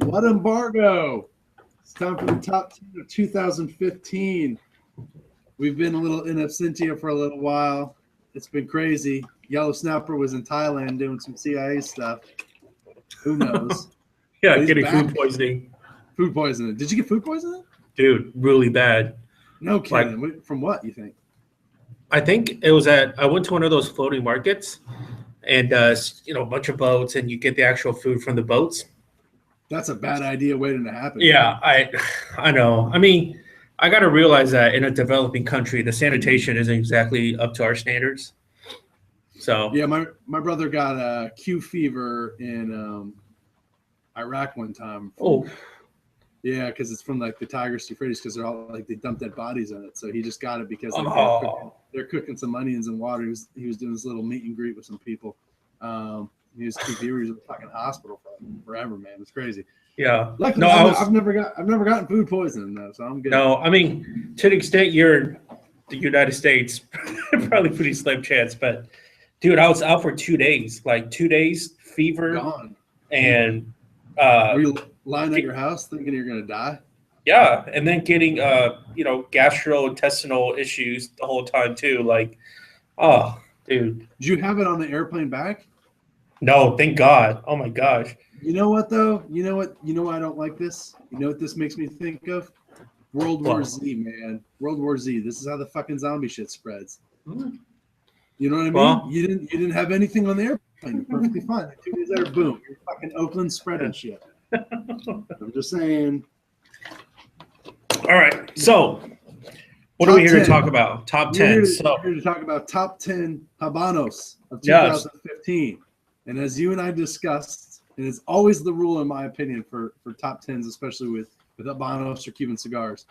What embargo? It's time for the top 10 of 2015. We've been a little in absentia for a little while. It's been crazy. Yellow Snapper was in Thailand doing some CIA stuff. Who knows? Yeah, getting food poisoning. Food poisoning. Did you get food poisoning? Dude, really bad. No kidding. Like, from what, you think? I think it was I went to one of those floating markets and, a bunch of boats, and you get the actual food from the boats. That's a bad idea waiting to happen. Yeah, I know. I mean, I got to realize that in a developing country, the sanitation isn't exactly up to our standards. So yeah, my brother got Q fever in Iraq one time. Yeah, because it's from like the Tigers Euphrates, because they're all like they dumped dead bodies in it. So he just got it because they're cooking some onions and water. He was doing this little meet and greet with some people. He was Q fever. He was in the fucking hospital for forever, man. It's crazy. Yeah. Luckily, I've never gotten food poisoning though, so I'm good. No, I mean, to the extent you're in the United States, probably pretty slim chance. But dude, I was out for 2 days, like 2 days, fever, gone. And were you lying at your house thinking you're gonna die? Yeah, and then getting gastrointestinal issues the whole time too. Like, oh, dude. Did you have it on the airplane back? No, thank God. Oh my gosh. You know what though? You know why I don't like this? You know what this makes me think of? World War Z, man. World War Z. This is how the fucking zombie shit spreads. You know what I mean? Well, you didn't have anything on the airplane. You're perfectly fine. Like 2 days later, boom, you're fucking Oakland spreading shit. I'm just saying. All right. So what are we here to talk about? Top 10. We're here to talk about top 10 Habanos of 2015. Yes. And as you and I discussed, and it's always the rule, in my opinion, for top 10s, especially with Habanos or Cuban cigars.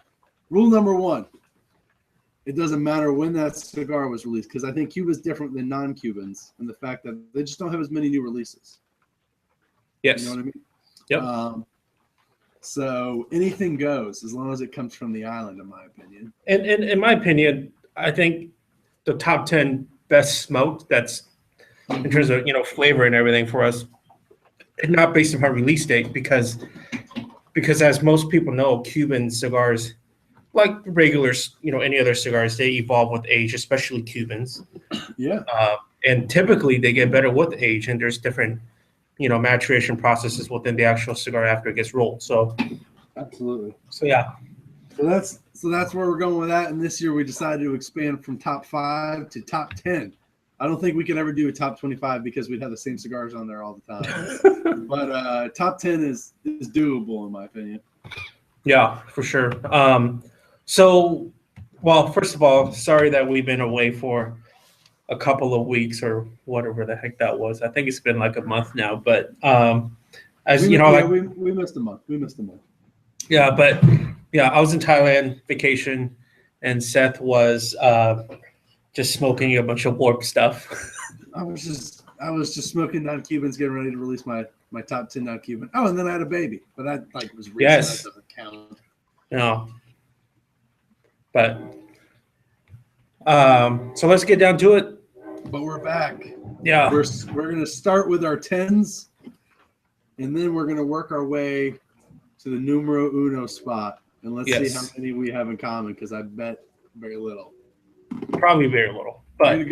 Rule number 1, it doesn't matter when that cigar was released, because I think Cuba's different than non-Cubans in the fact that they just don't have as many new releases. Yes. You know what I mean? Yep. So anything goes as long as it comes from the island, in my opinion. And in my opinion, I think the top 10 best smoked, that's in terms of flavor and everything for us, and not based upon release date, because as most people know, Cuban cigars, like regular any other cigars, they evolve with age, especially Cubans. Yeah. And typically they get better with age, and there's different maturation processes within the actual cigar after it gets rolled. So absolutely. So yeah. So that's where we're going with that. And this year we decided to expand from top 5 to top 10. I don't think we could ever do a top 25 because we'd have the same cigars on there all the time. But top 10 is doable in my opinion. Yeah, for sure. So, well, first of all, sorry that we've been away for a couple of weeks or whatever the heck that was. I think it's been like a month now. But we missed a month. Yeah, but yeah, I was in Thailand vacation, and Seth was just smoking a bunch of warp stuff. I was just smoking non-Cubans, getting ready to release my top 10 non-Cuban. Oh, and then I had a baby, but that was recent. Yes. That doesn't count. No. But so let's get down to it. But we're back. Yeah. We're gonna start with our 10s, and then we're gonna work our way to the numero uno spot, and let's see how many we have in common, because I bet very little. Probably very little. But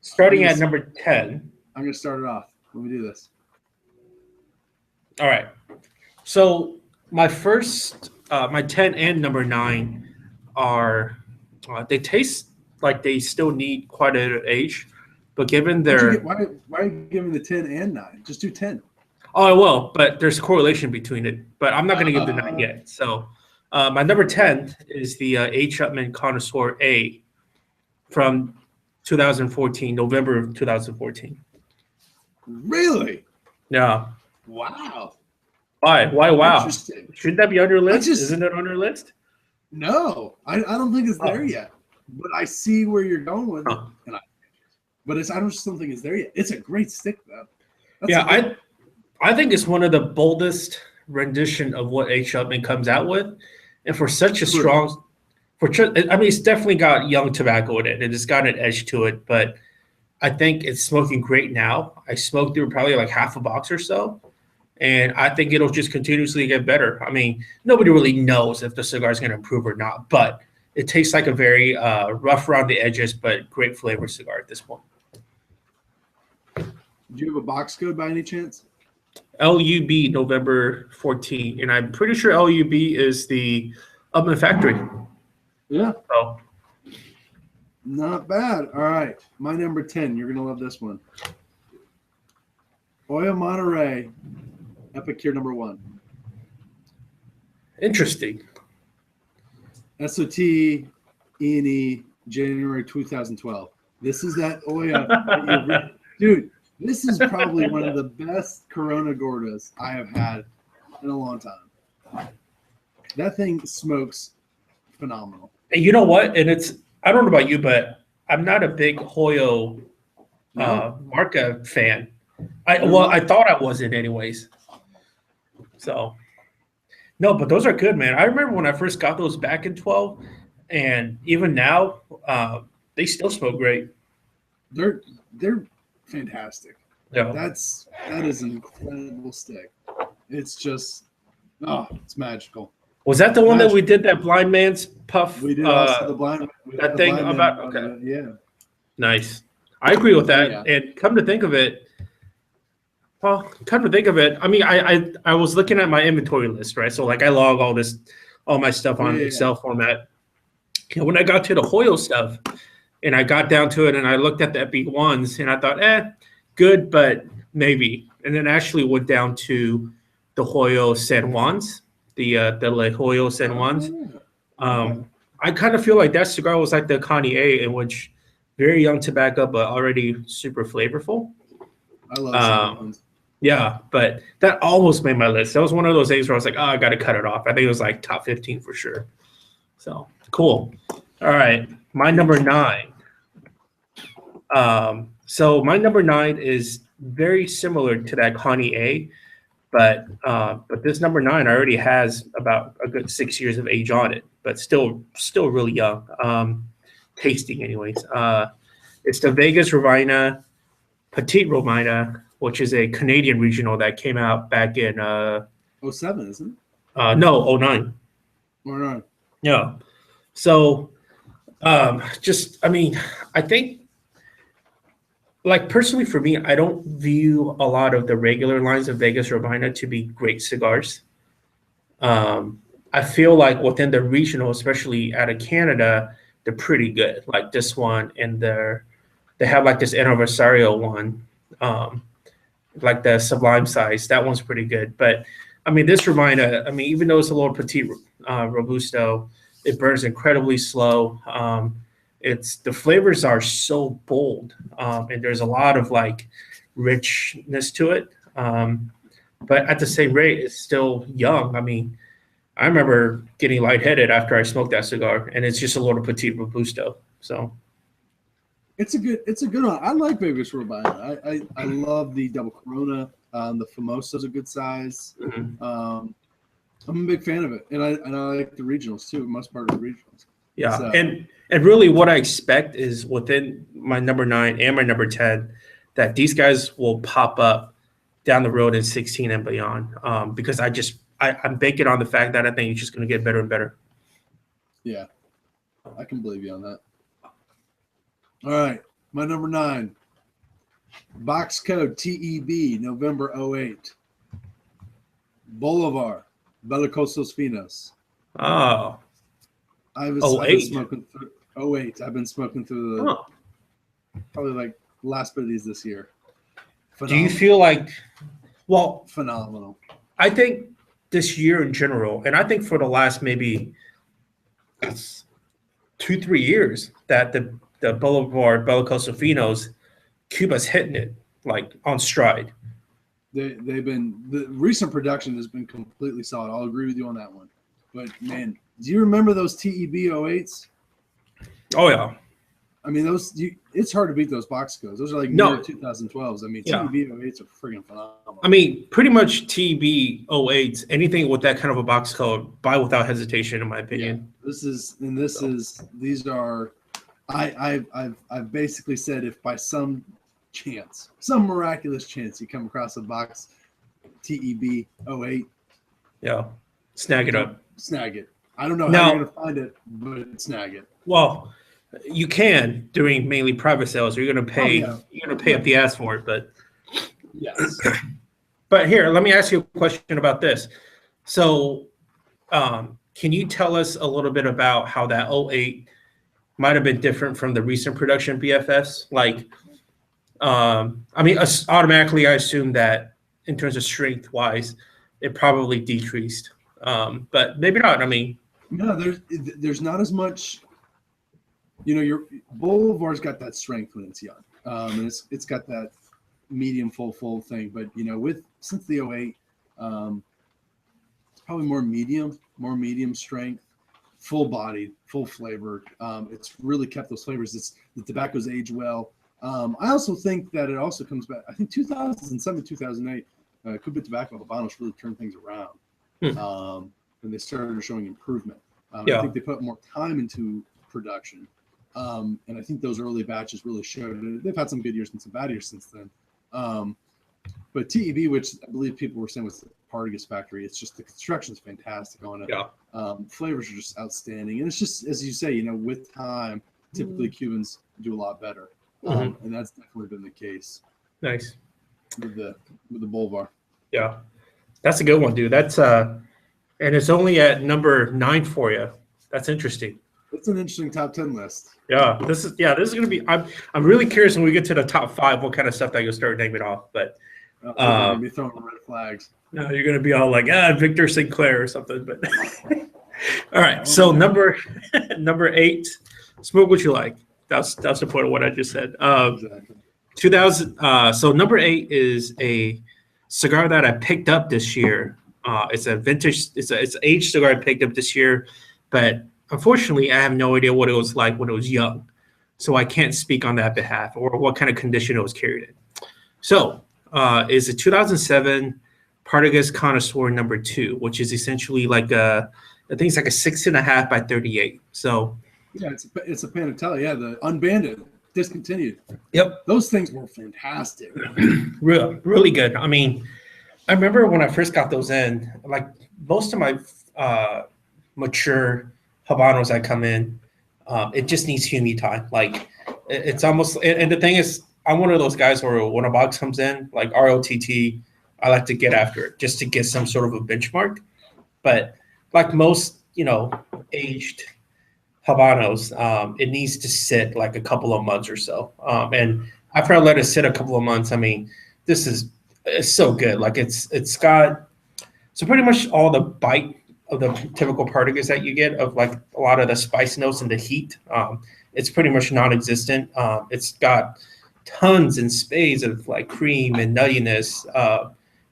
starting at number 10. I'm going to start it off. Let me do this. All right. So my first, my 10 and number 9 are, they taste like they still need quite an age, but given their... Why are you giving the 10 and 9? Just do 10. Oh, I will, but there's a correlation between it. But I'm not going to give the 9 yet. So my number 10 is the A. Chapman Connoisseur A from 2014, November of 2014. Really? Yeah. Wow. Why wow? Interesting. Shouldn't that be on your list? Isn't it on your list? No, I don't think it's there yet. But I see where you're going with it. And I just don't think it's there yet. It's a great stick, though. I think it's one of the boldest rendition of what A. Chapman comes out with. And for such a strong... it's definitely got young tobacco in it, and it's got an edge to it, but I think it's smoking great now. I smoked through probably like half a box or so, And I think it'll just continuously get better. I mean, nobody really knows if the cigar is going to improve or not, but it tastes like a very rough around the edges, but great flavor cigar at this point. Do you have a box code by any chance? LUB November 14, and I'm pretty sure LUB is the Oven Factory. Yeah. Oh, Not bad. All right. My number 10. You're going to love this one. Oya Monterey, Epicure number 1. interesting. SOT E&E, January 2012. This is that Oya. Dude, this is probably one of the best Corona Gordas I have had in a long time. That thing smokes phenomenal. And you know what? And I don't know about you, but I'm not a big Hoyo Marca fan. I thought I wasn't anyways. So, no, but those are good, man. I remember when I first got those back in 12, and even now, they still smoke great. They're fantastic. Yeah. That is an incredible stick. It's just, it's magical. Was that the one that we did that blind man's puff? We did also the blind that thing blind about okay. Yeah. Nice. I agree with that. Yeah. And come to think of it, I mean, I was looking at my inventory list, right? So like I log all my stuff on Excel format. And when I got to the Hoyo stuff, and I got down to it, and I looked at the Epic ones, and I thought, good, but maybe. And then actually went down to the Hoyo San Juans, the Le Hoyo San Juans. I kind of feel like that cigar was like the Connie A, in which very young tobacco, but already super flavorful. I love San Juans. Yeah, but that almost made my list. That was one of those days where I was like, I got to cut it off. I think it was like top 15 for sure. So cool. All right, my number 9. So my number 9 is very similar to that Connie A, but this number 9 already has about a good 6 years of age on it, but still really young. Tasting anyways. It's the Vegas Rovina Petite Rovina, which is a Canadian regional that came out back in 07, isn't it? No, 09. 09. Yeah. So I think, like, personally for me, I don't view a lot of the regular lines of Vegas Rovina to be great cigars. I feel like within the regional, especially out of Canada, they're pretty good. Like this one, and they have like this Anniversario one, like the Sublime size. That one's pretty good. But I mean, this Rovina, even though it's a little petite Robusto, it burns incredibly slow. The flavors are so bold, and there's a lot of like richness to it. But at the same rate, it's still young. I remember getting lightheaded after I smoked that cigar, and it's just a little petite Robusto. So it's a good one. I like Vegas Rovina. I love the double Corona. The Famoso's a good size. Mm-hmm. I'm a big fan of it, and I like the regionals too. Most part of the regionals. Yeah, so. and really, what I expect is within my number 9 and my number 10, that these guys will pop up down the road in 16 and beyond. Because I'm banking on the fact that I think it's just going to get better and better. Yeah, I can believe you on that. All right, my number 9, box code TEB, November 08. Bolivar, Belicosos Finos. Oh. I've been smoking through 08. I've been smoking through the probably like last bit of these this year. Phenomenal. Do you feel like, phenomenal? I think this year in general, and I think for the last maybe 2-3 years, that the Boulevard Belicosos Finos, Cuba's hitting it like on stride. The recent production has been completely solid. I'll agree with you on that one. But man, do you remember those TEB 08s? Oh yeah. It's hard to beat those box codes. Those are like 2012s. TEB 08s are freaking phenomenal. Pretty much TEB 08s, anything with that kind of a box code, buy without hesitation, in my opinion. These are. I've basically said, if by some miraculous chance you come across a box TEB 08. Yeah. Snag it up. Snag it. I don't know Now- how you're gonna find it, but snag it. Well, you can during mainly private sales. You're gonna pay. yeah. You're gonna pay up the ass for it, but. Yes. But here, let me ask you a question about this. So, can you tell us a little bit about how that '08 might have been different from the recent production BFFs? Like, I mean, automatically, I assume that in terms of strength wise, it probably decreased, but maybe not. I mean, No, there's not as much. You know, your Bolivar's got that strength when it's young, and it's got that medium full thing. But you know, since the '08, it's probably more medium strength, full bodied, full flavored. It's really kept those flavors. The tobacco's aged well. I also think that it also comes back. I think 2007, 2008, Cuba Tobacco Habanos really turned things around, and they started showing improvement. I think they put more time into production, and I think those early batches really showed it. They've had some good years and some bad years since then. But TEB, which I believe people were saying was the Partagas factory, it's just the construction's fantastic on it. yeah, Flavors are just outstanding, and it's just as you say, you know, with time, typically Cubans do a lot better, and that's definitely been the case. Nice with the Bolivar. Yeah, that's a good one, dude. That's and it's only at number 9 for you. That's interesting. It's an interesting top 10 list. Yeah, this is gonna be. I'm really curious when we get to the top 5, what kind of stuff that you'll start naming off. But You're gonna be throwing red flags. no, you're gonna be all like Victor Sinclair or something. But all right, so number 8, smoke what you like. That's the point of what I just said. Exactly. 2000. So number 8 is a cigar that I picked up this year. It's a vintage. It's an aged cigar I picked up this year, but unfortunately, I have no idea what it was like when it was young, so I can't speak on that behalf or what kind of condition it was carried in. So, is a 2007 Partagas Connoisseur number 2, which is essentially like I think it's like a 6.5 by 38. So, yeah, it's a Panatella. Yeah, the unbanded, discontinued. Yep, those things were fantastic. really good. I mean, I remember when I first got those in, like most of my mature Habanos that come in, it just needs humidity time. Like it's almost, and the thing is, I'm one of those guys where when a box comes in, like ROTT, I like to get after it just to get some sort of a benchmark. But like most, aged Habanos, it needs to sit like a couple of months or so. And after I let it sit a couple of months, I mean, it's so good. Like it's got, so pretty much all the bite of the typical Partagas that you get of like a lot of the spice notes and the heat, it's pretty much non-existent. It's got tons and spades of like cream and nuttiness,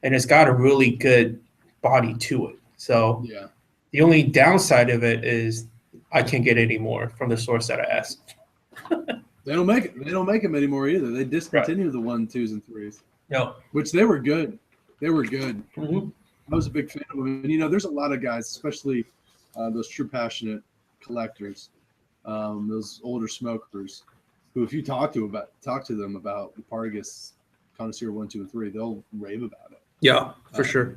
and it's got a really good body to it. So Yeah. The only downside of it is I can't get any more from the source that I asked. They don't make it. They don't make them anymore either. They discontinue the 1, 2s, and 3s. No. Which they were good. They were good. Mm-hmm. I was a big fan of them. And, there's a lot of guys, especially those true passionate collectors, those older smokers, who if you talk to them about the Partagas Connoisseur 1, 2, and 3, they'll rave about it. Yeah, for sure.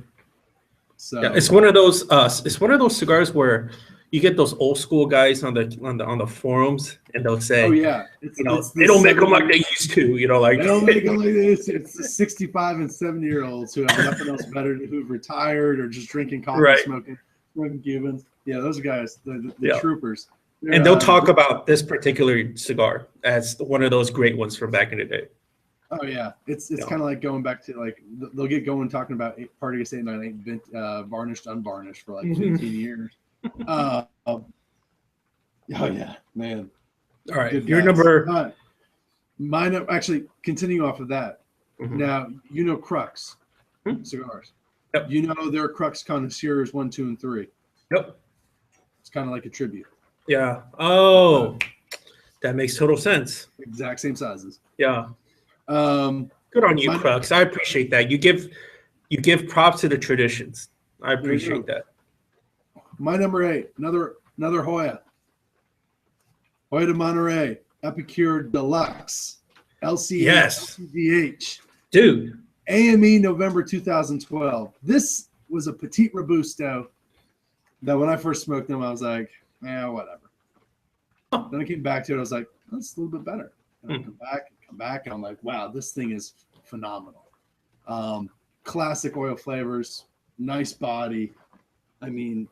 So yeah, it's one of those. It's one of those cigars where you get those old school guys on the forums, and they'll say, "Oh yeah, they don't make them like they used to." Like they don't make them like this. It's the 65 and 70-year-olds who have nothing else better, who've retired or just drinking coffee, right. smoking Cubans. Yeah, those guys, the troopers. And they'll talk about this particular cigar as one of those great ones from back in the day. Oh yeah, it's kind of like going back to like they'll get going talking about Partagas 898 varnished, unvarnished for like 15 years. Oh yeah, man. All right, your number. Mine actually continue off of that. Mm-hmm. Now Crux cigars. Yep. Their Crux Connoisseurs 1, 2, and 3. Yep. It's kind of like a tribute. Yeah. Oh, that makes total sense. Exact same sizes. Yeah. Good on you, Crux. I appreciate that. You give props to the traditions. I appreciate that. My number 8, another Hoya de Monterey Epicure Deluxe LCH. Yes. LCDH. Dude, AME November 2012. This was a Petite Robusto that when I first smoked them, I was like, whatever. Then I came back to it. I was like, that's a little bit better. And I come back, and I'm like, wow, this thing is phenomenal. Classic oil flavors, nice body. I mean,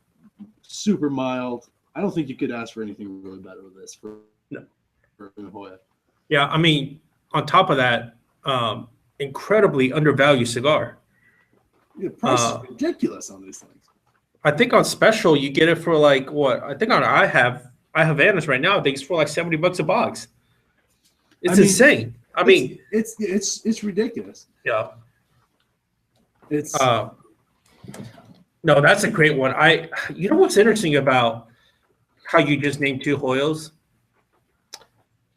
super mild. I don't think you could ask for anything really better with this for Hoya. Yeah, I mean, on top of that, incredibly undervalued cigar. The price is ridiculous on these things. I think on special you get it for like what? I think on I have Havana's right now. I think it's for like $70 a box. It's insane. I mean, it's ridiculous. Yeah. It's no, that's a great one. You know what's interesting about how you just named two Hoyos?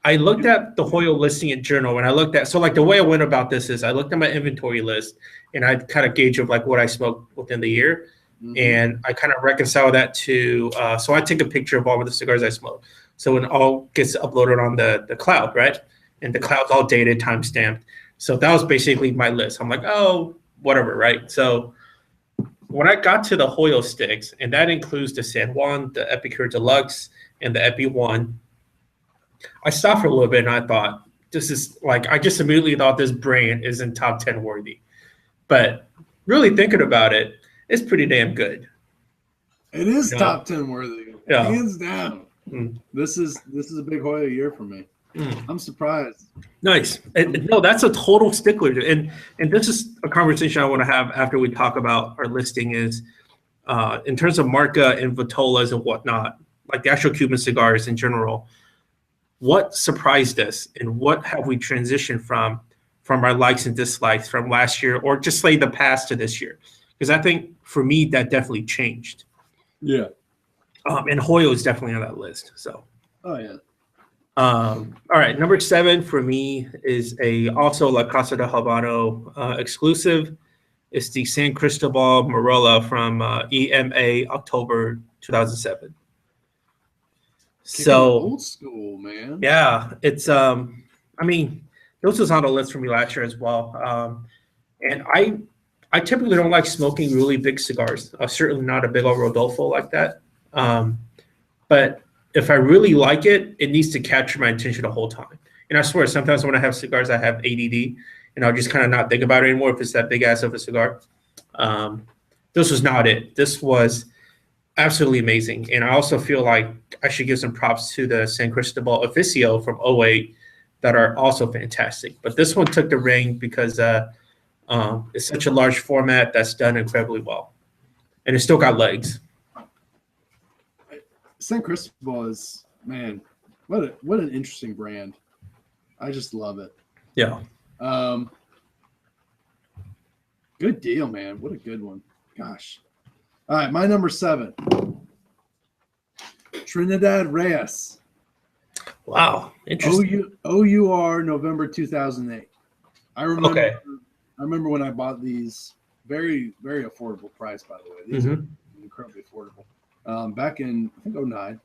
I looked at the Hoyo listing in Journal, and I looked at, so like the way I went about this is I looked at my inventory list, and I kind of gauge of like what I smoked within the year, and I kind of reconcile that to, so I take a picture of all of the cigars I smoke. So when it all gets uploaded on the cloud, right? And the cloud's all dated, time-stamped. So that was basically my list. I'm like, oh, whatever, right? So when I got to the Hoyo sticks, and that includes the San Juan, the Epicure Deluxe, and the Epi 1, I stopped for a little bit and I thought, this is like, I just immediately thought this brand isn't top 10 worthy. But really thinking about it, it's pretty damn good. It is top 10 worthy. Yeah. Hands down. This is a big Hoya year for me. I'm surprised. Nice. And no, that's a total stickler. And this is a conversation I want to have after we talk about our listing is in terms of Marca and Vitolas and whatnot, like the actual Cuban cigars in general. What surprised us and what have we transitioned from our likes and dislikes from last year or just like the past to this year? Because I think for me, that definitely changed. Yeah. And Hoyo is definitely on that list. So. Oh, yeah. All right. Number 7 for me is also La Casa de Habano exclusive. It's the San Cristobal Morella from EMA October 2007. So old school, man. Yeah, it's I mean, this was on the list for me last year as well. And I typically don't like smoking really big cigars. Certainly not a big old Rodolfo like that. But if I really like it, it needs to capture my attention the whole time. And I swear, sometimes when I have cigars, I have ADD, and I'll just kind of not think about it anymore if it's that big ass of a cigar. This was not it. This was absolutely amazing. And I also feel like I should give some props to the San Cristobal Officio from 08 that are also fantastic. But this one took the ring because it's such a large format that's done incredibly well. And it's still got legs. San Cristobal is, man, what an interesting brand. I just love it. Yeah. Good deal, man. What a good one. Gosh. All right, my number 7. Trinidad Reyes. Wow. Interesting. OUR November 2008. I remember. Okay. I remember when I bought these. Very, very affordable price, by the way. These are incredibly affordable. Back in, I think, 09.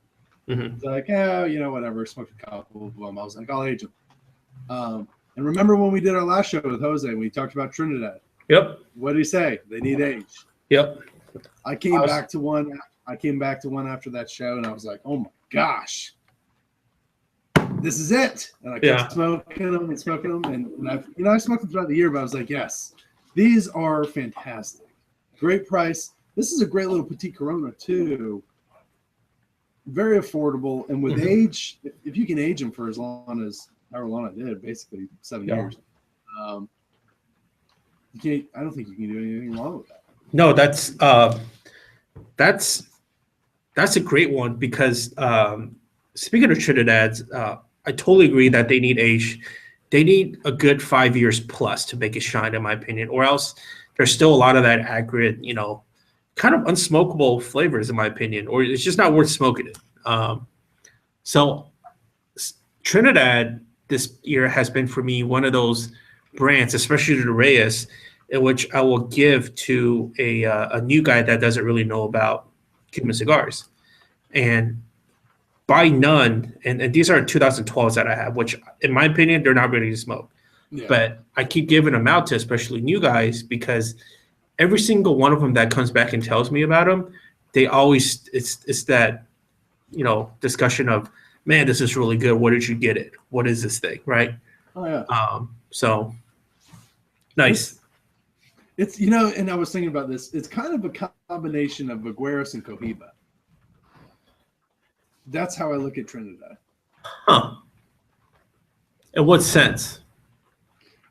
It's like, whatever. Smoked a couple of them. I was like, I'll age them. And remember when we did our last show with Jose, we talked about Trinidad. Yep. What did he say? They need age. Yep. I came back to one after that show, and I was like, oh my gosh, this is it. And I kept smoking them, and I smoked them throughout the year, but I was like, yes, these are fantastic. Great price. This is a great little Petite Corona too. Very affordable, and with age, if you can age them for as long as however long I did, basically 7 years. You can't. I don't think you can do anything wrong with that. No, that's a great one because speaking of Trinidad's, I totally agree that they need age. They need a good 5 years plus to make it shine, in my opinion, or else there's still a lot of that acrid, kind of unsmokable flavors, in my opinion, or it's just not worth smoking it. So Trinidad this year has been for me one of those brands, especially the Reyes, in which I will give to a new guy that doesn't really know about Cuban cigars. And by none, and these are 2012s that I have, which in my opinion, they're not ready to smoke. Yeah. But I keep giving them out to especially new guys because every single one of them that comes back and tells me about them, they always it's that discussion of, man, this is really good. Where did you get it? What is this thing, right? Oh yeah. So nice. It's and I was thinking about this. It's kind of a combination of Vigueros and Cohiba. That's how I look at Trinidad. Huh. In what sense?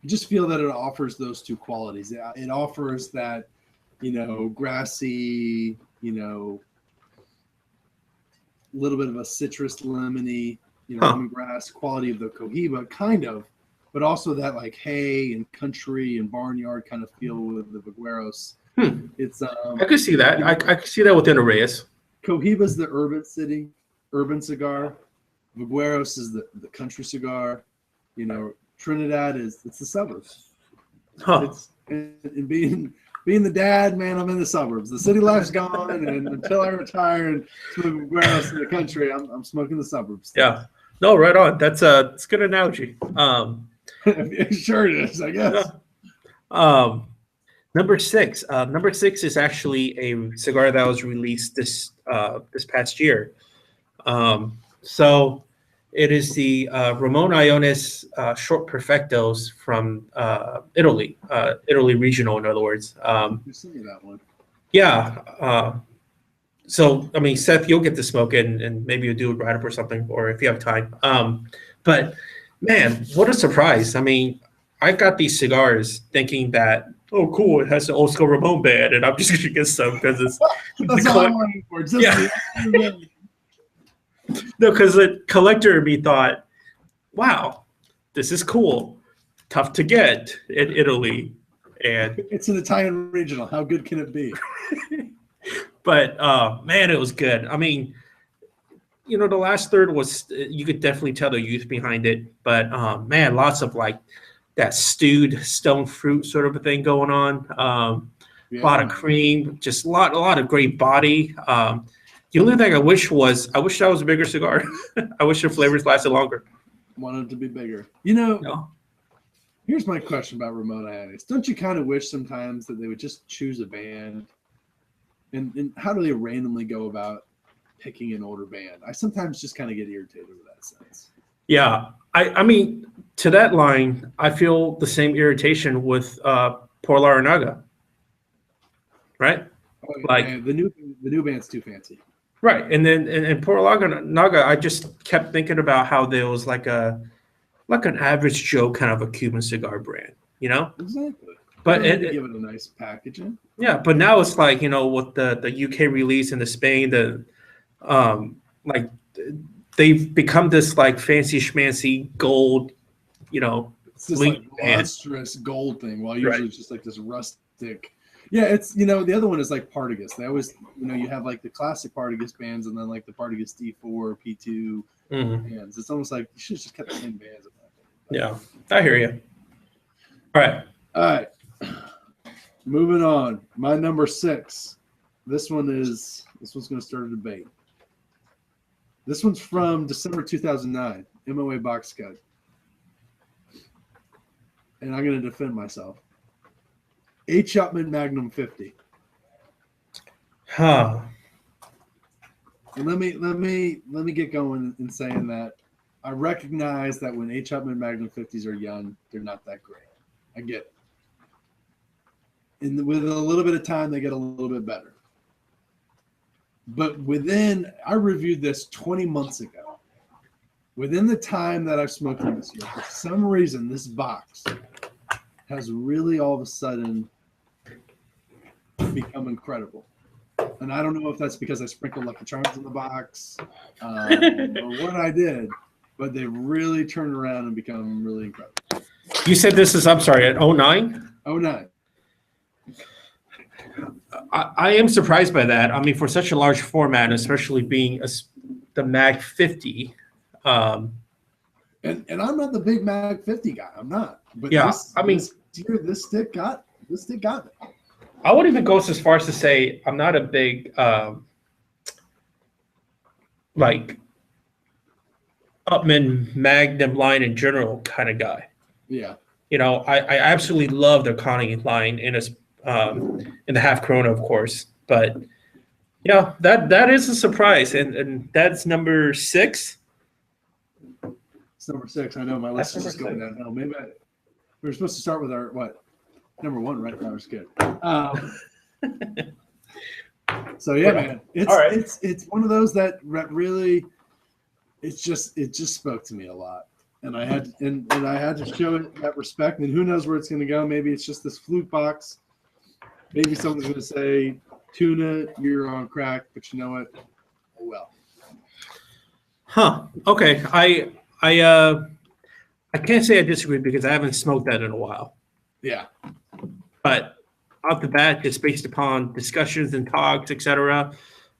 I just feel that it offers those two qualities. It offers that, grassy, little bit of a citrus lemony, lemongrass quality of the Cohiba, kind of, but also that like hay and country and barnyard kind of feel with the Vigueros. It's I could see that. I could see that within a Reyes. Cohiba's the urban cigar. Vigueros is the country cigar. Trinidad it's the suburbs. Huh. And being the dad, man, I'm in the suburbs. The city life's gone, and until I retire and move where else in the country, I'm smoking the suburbs. Yeah. No, right on. That's a good analogy. Sure it is, I guess. Yeah. Number six. Number six is actually a cigar that was released this past year. So it is the Ramon Iones Short Perfectos from Italy, Italy regional, in other words. You sent me that one. Yeah. So, I mean, Seth, you'll get to smoke it, and maybe you'll do a write-up or something, or if you have time. But, man, what a surprise. I mean, I got these cigars thinking that, oh, cool, it has the old school Ramon band, and I'm just going to get some because it's That's all I'm waiting for. No, because the collector in me thought, wow, this is cool. Tough to get in Italy. And it's an Italian regional. How good can it be? But, man, it was good. I mean, the last third was, you could definitely tell the youth behind it. But, man, lots of, like, that stewed stone fruit sort of a thing going on. A lot of cream, just a lot of great body. The only thing I wish that was a bigger cigar. I wish the flavors lasted longer. Wanted to be bigger. No. Here's my question about Ramon Iones. Don't you kind of wish sometimes that they would just choose a band? And how do they randomly go about picking an older band? I sometimes just kind of get irritated with that sense. Yeah. I mean, to that line, I feel the same irritation with Por Laranaga. Right? Oh, like the new band's too fancy. Right. And then and Por Laranaga, I just kept thinking about how there was like an average Joe kind of a Cuban cigar brand, Exactly. But give it a nice packaging. Yeah, but now it's like, with the UK release and the Spain, like they've become this like fancy schmancy gold, it's this like monstrous gold thing, while usually it's just like this rustic. Yeah, it's the other one is like Partagas. They always you have like the classic Partagas bands and then like the Partagas D4, P2 bands. It's almost like you should have just kept the same bands. Yeah, I hear you. All right. Moving on. My number 6. This one's going to start a debate. This one's from December 2009, MOA box cut. And I'm going to defend myself. H. Upmann Magnum 50. Huh. And let me get going in saying that I recognize that when H. Upmann Magnum 50s are young, they're not that great. I get it. And with a little bit of time, they get a little bit better. But I reviewed this 20 months ago. Within the time that I've smoked them this year, for some reason, this box has really all of a sudden become incredible. And I don't know if that's because I sprinkled Lucky Charms in the box or what I did, but they've really turned around and become really incredible. You said this is, I'm sorry, at 09? 09. I am surprised by that. I mean, for such a large format, especially being the Mag 50. And I'm not the big Mag 50 guy. I'm not. But yeah, this stick got me. I would even go as far as to say I'm not a big like Upmann Magnum line in general kind of guy. Yeah. I absolutely love the Connie line in the half Corona, of course. But yeah, that is a surprise, and that's number 6. It's number 6. I know my list is just going down. No, maybe we were supposed to start with our number 1, right? That was good. So yeah, man, it's one of those that really, it just spoke to me a lot, and I had to show it that respect. And who knows where it's going to go? Maybe it's just this fluke box. Maybe someone's going to say, "Tuna, you're on crack," but you know what? Oh well. Huh. Okay. I can't say I disagree because I haven't smoked that in a while. Yeah. But off the bat, just based upon discussions and talks, etc.,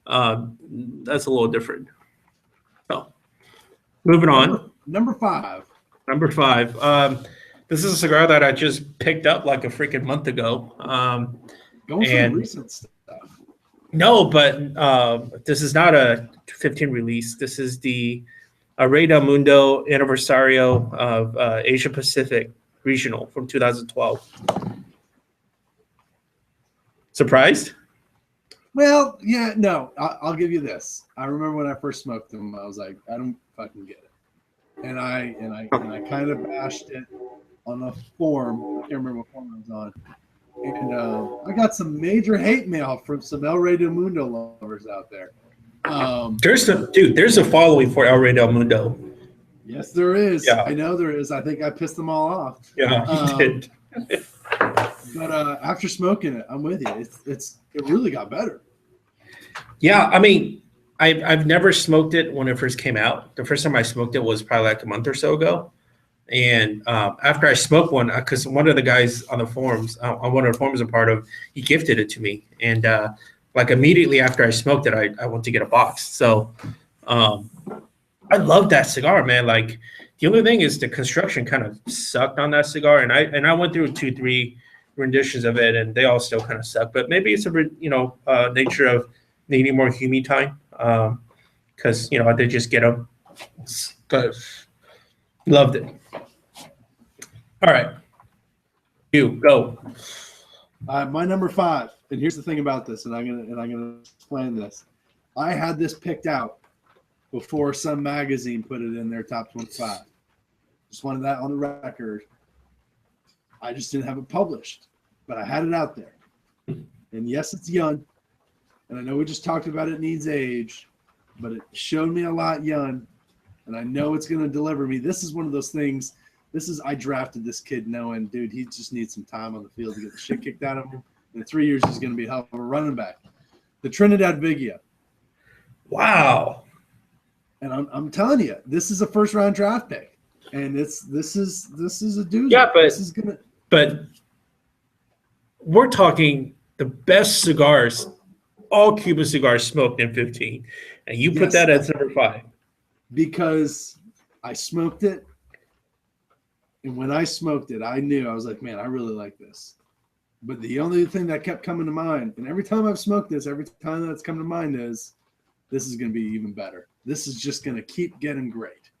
that's a little different. So, moving on. Number 5. Number 5. This is a cigar that I just picked up like a freaking month ago. Going for the recent stuff. No, but this is not a 15 release. This is the Rey del Mundo Aniversario of Asia Pacific Regional from 2012. Surprised? Well, yeah, no. I'll give you this. I remember when I first smoked them, I was like, I don't fucking get it, and I kind of bashed it on a forum. I can't remember what forum I was on. And I got some major hate mail from some El Rey del Mundo lovers out there. There's a following for El Rey del Mundo. Yes, there is. Yeah. I know there is. I think I pissed them all off. Yeah, you did. But after smoking it, I'm with you. It really got better. Yeah, I mean, I've never smoked it when it first came out. The first time I smoked it was probably like a month or so ago. And after I smoked one, because one of the guys on the forums, on one of the forums I'm part of, he gifted it to me. And like immediately after I smoked it, I went to get a box. So I love that cigar, man. Like the only thing is the construction kind of sucked on that cigar. And I went through 2-3 renditions of it, and they all still kind of suck. But maybe it's a nature of needing more humid time, because I did just get them. But loved it. All right, you go. My number 5, and here's the thing about this, and I'm gonna explain this. I had this picked out before some magazine put it in their top 25. Just wanted that on the record. I just didn't have it published, but I had it out there. And yes, it's young, and I know we just talked about it needs age, but it showed me a lot young, and I know it's going to deliver me. This is one of those things. I drafted this kid knowing, dude, he just needs some time on the field to get the shit kicked out of him. In 3 years, he's going to be a hell of a running back. The Trinidad Vigia. Wow. And I'm telling you, this is a first round draft pick, and this is a doozy. Yeah, but we're talking the best cigars, all Cuban cigars smoked in 15, and you put that as number 5 because I smoked it. And when I smoked it, I knew, I was like, man, I really like this. But the only thing that kept coming to mind, and every time I've smoked this, every time that's come to mind is, this is going to be even better. This is just going to keep getting great.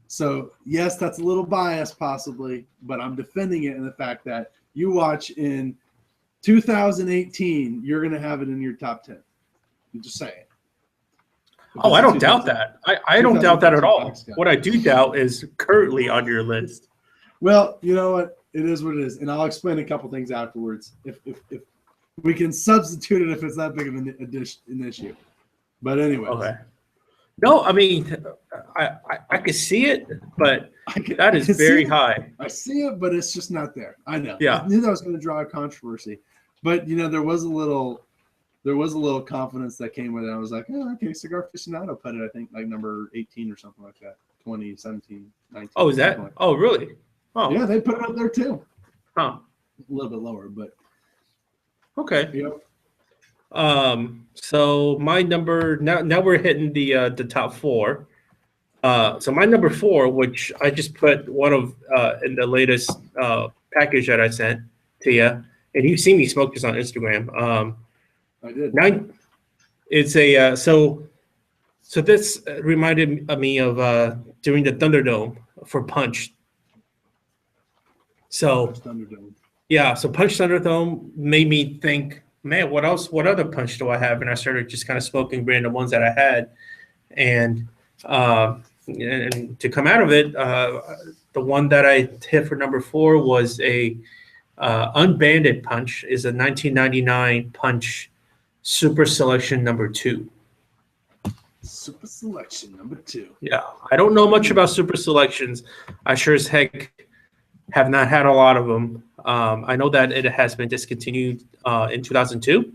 So, yes, that's a little biased possibly, but I'm defending it in the fact that you watch in 2018, you're going to have it in your top 10. I'm just saying. Oh, I don't doubt that. I don't doubt that at all. What I do doubt is currently on your list. Well, you know what? It is what it is. And I'll explain a couple things afterwards. If we can substitute it if it's that big of an issue. But anyway. Okay. No, I mean, I could see it, but that is very high. I see it, but it's just not there. I know. Yeah. I knew that was going to draw a controversy. But, there was a little confidence that came with it. I was like, oh, okay, Cigar Aficionado put it, I think, like number 18 or something like that. 20, 17, 19. Oh, is that? Oh, really? Oh. Yeah, they put it up there too. Huh. A little bit lower, but. Okay. Yep. So my number, now we're hitting the top 4. So my number 4, which I just put one of in the latest package that I sent to you, and you've seen me smoke this on Instagram. I did. It's a so this reminded me of during the Thunderdome for Punch. So Thunderdome. yeah, so Punch Thunderdome made me think, man, what else? What other punch do I have? And I started just kind of smoking random ones that I had, and to come out of it, the one that I hit for number 4 was a unbanded punch. Is a 1999 punch Super Selection number 2. Super Selection number 2. Yeah, I don't know much about Super Selections. I sure as heck have not had a lot of them. I know that it has been discontinued in 2002.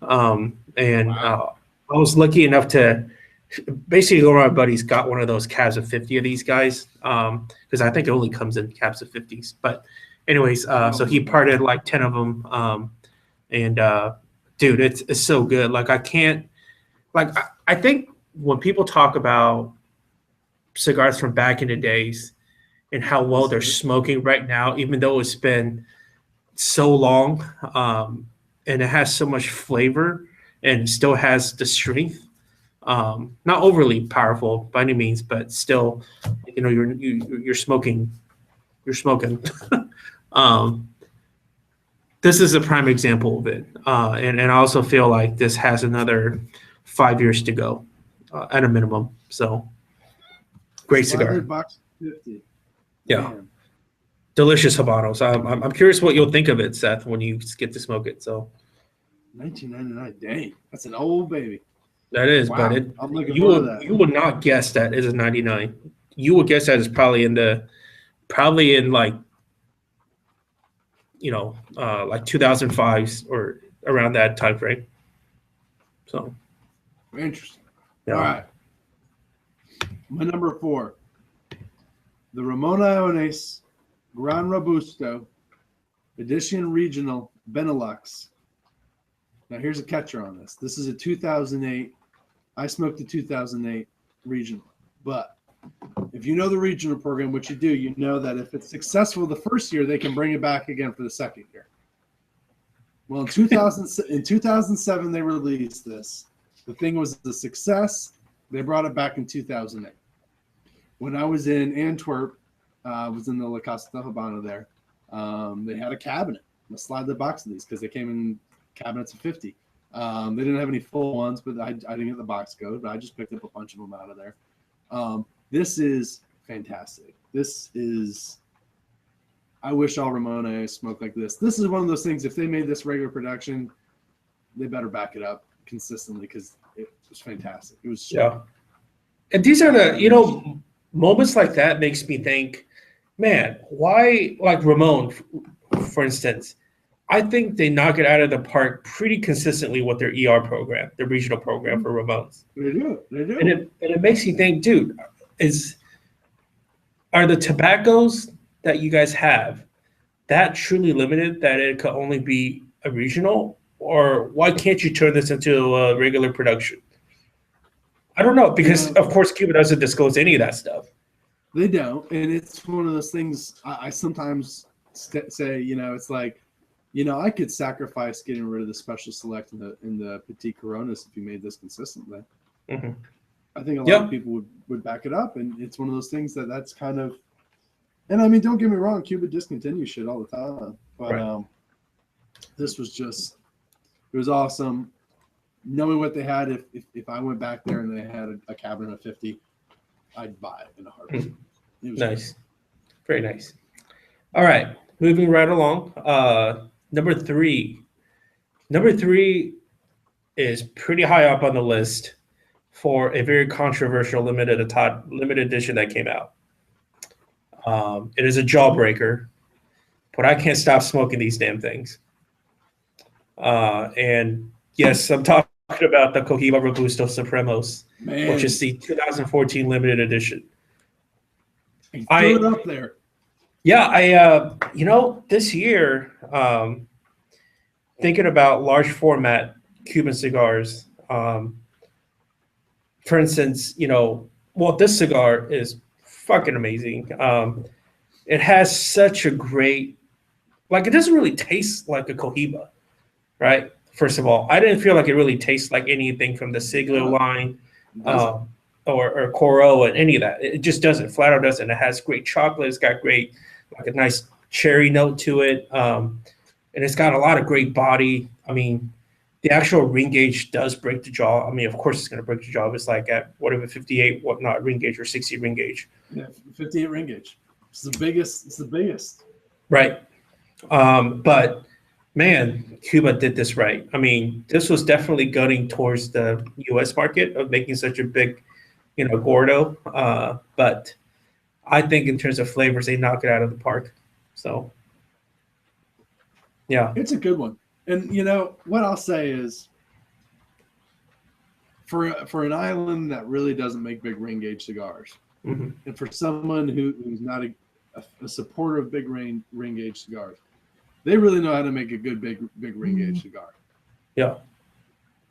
And I was lucky enough to basically one of my buddies got one of those cabs of 50 of these guys, because I think it only comes in cabs of 50s. But anyways, so he parted like 10 of them. Dude, it's so good. Like I can't, like I think when people talk about cigars from back in the days and how well they're smoking right now, even though it's been so long, and it has so much flavor and still has the strength, not overly powerful by any means, but still, you know, you're smoking. This is a prime example of it, and I also feel like this has another 5 years to go, at a minimum. So, great cigar. Box 50. Yeah. Man. Delicious Habanos. I'm curious what you'll think of it, Seth, when you get to smoke it. So, 1999. Dang, that's an old baby. that is, Wow. but I'm looking you forward to will that. you will not guess that is a 99. You will guess that is probably in like, you know, like 2005s or around that time frame. So, Interesting. yeah. All right. My number 4, the Ramon Iones Gran Robusto Edition Regional Benelux. Now, here's a catcher on this. This is a 2008. I smoked the 2008 regional. But if you know the regional program, what you do, you know that if it's successful the first year, they can bring it back again for the second year. Well, in 2007, they released this. The thing was a success. They brought it back in 2008. When I was in Antwerp, I was in the La Casa del Habano there. They had a cabinet, a slide the box of these because they came in cabinets of 50. They didn't have any full ones, but I didn't get the box code, but I just picked up a bunch of them out of there. This is fantastic. I wish all Ramone smoked like this. This is one of those things, if they made this regular production, they better back it up consistently because it was fantastic. It was And these are the, you know, moments like that makes me think, man, why, like Ramon, for instance, I think they knock it out of the park pretty consistently with their ER program, their regional program for Ramones. They do. And it makes you think, dude, are the tobaccos that you guys have that truly limited that it could only be a regional? Or why can't you turn this into a regular production? I don't know, because of course Cuba doesn't disclose any of that stuff. They don't, and it's one of those things I sometimes say, you know, it's like, you know, I could sacrifice getting rid of the special select in the Petit Coronas if you made this consistently. Mm-hmm. I think a lot of people would back it up, and it's one of those things that's kind of, and I mean, don't get me wrong, Cuba discontinues shit all the time, but this was just, it was awesome. Knowing what they had, if I went back there and they had a cabinet of 50, I'd buy it in a heartbeat. Nice. Great. Very nice. All right. Moving right along. Number 3. Number 3 is pretty high up on the list for a very controversial limited edition that came out. It is a jawbreaker, but I can't stop smoking these damn things. And yes, I'm talking about the Cohiba Robusto Supremos, which is the 2014 limited edition. I threw it up there. Yeah, you know, this year, thinking about large format Cuban cigars, for instance, you know, well, this cigar is fucking amazing. It has such a great, like, it doesn't really taste like a Cohiba, right? First of all, I didn't feel like it really tastes like anything from the Sigler line or Coro and any of that. It just doesn't. Flat out doesn't. It has great chocolate. It's got great, like a nice cherry note to it, and it's got a lot of great body. I mean, the actual ring gauge does break the jaw. I mean, of course, it's going to break the jaw. It's like at whatever 58, whatnot ring gauge or 60 ring gauge. Yeah, 58 ring gauge. It's the biggest. It's the biggest. Right. But man, Cuba did this right. I mean, this was definitely gunning towards the U.S. market of making such a big, Gordo. But I think in terms of flavors, they knock it out of the park. So, yeah. It's a good one. And what I'll say is, for an island that really doesn't make big ring gauge cigars, Mm-hmm. and for someone who's not a supporter of big ring gauge cigars, they really know how to make a good big ring gauge cigar. Yeah.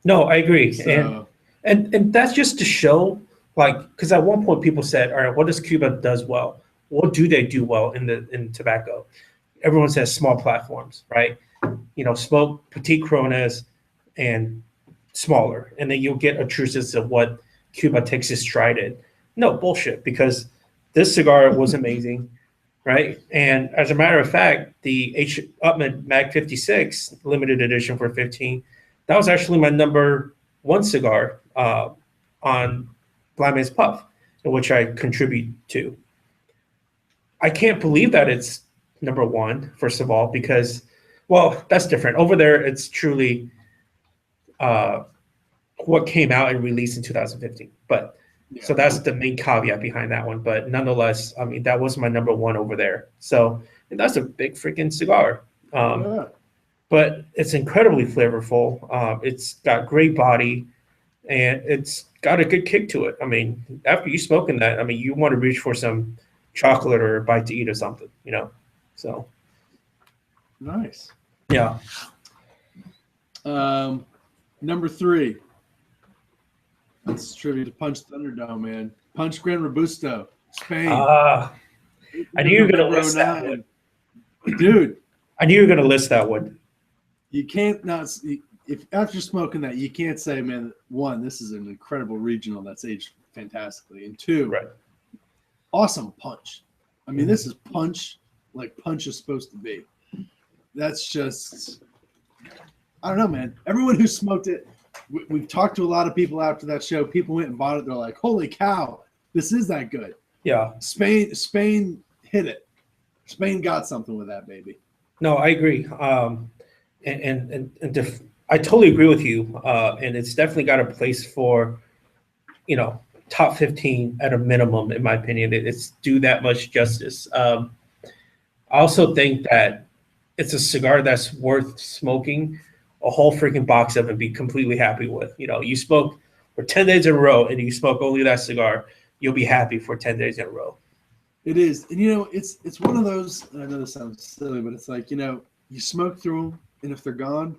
No, I agree. So, And that's just to show, like, because at one point people said, all right, what does Cuba does well? What do they do well in tobacco? Everyone says small platforms, right? Smoke petite coronas and smaller, and then you'll get a true sense of what Cuba takes its stride in. No, bullshit, because this cigar was amazing, right? And as a matter of fact, the H. Upmann Mag 56 limited edition for 15, that was actually my number one cigar on Blind Man's Puff, in which I contribute to. I can't believe that it's number one, first of all, because, well, that's different. Over there, it's truly what came out and released in 2015. But so that's the main caveat behind that one. But nonetheless, I mean, that was my number one over there. So and that's a big freaking cigar. But it's incredibly flavorful. It's got great body, and it's got a good kick to it. I mean, after you smoking that, I mean, you want to reach for some chocolate or a bite to eat or something, So nice. Yeah. Number 3. That's tribute to Punch Thunderdome, man. Punch Gran Robusto, Spain. I knew you were going to list that one. Dude. I knew you were going to list that one. You can't not – if after smoking that, you can't say, man, one, this is an incredible regional that's aged fantastically. And two, right. Awesome punch. I mean, this is punch like punch is supposed to be. That's just – I don't know, man. Everyone who smoked it, we've talked to a lot of people after that show. People went and bought it. They're like, holy cow, this is that good. Yeah. Spain hit it. Spain got something with that, baby. No, I agree. I totally agree with you. And it's definitely got a place for, top 15 at a minimum, in my opinion. It's do that much justice. I also think that it's a cigar that's worth smoking a whole freaking box of and be completely happy with. You smoke for 10 days in a row and you smoke only that cigar, you'll be happy for 10 days in a row. It is. And, it's one of those, and I know this sounds silly, but it's like, you smoke through them, and if they're gone,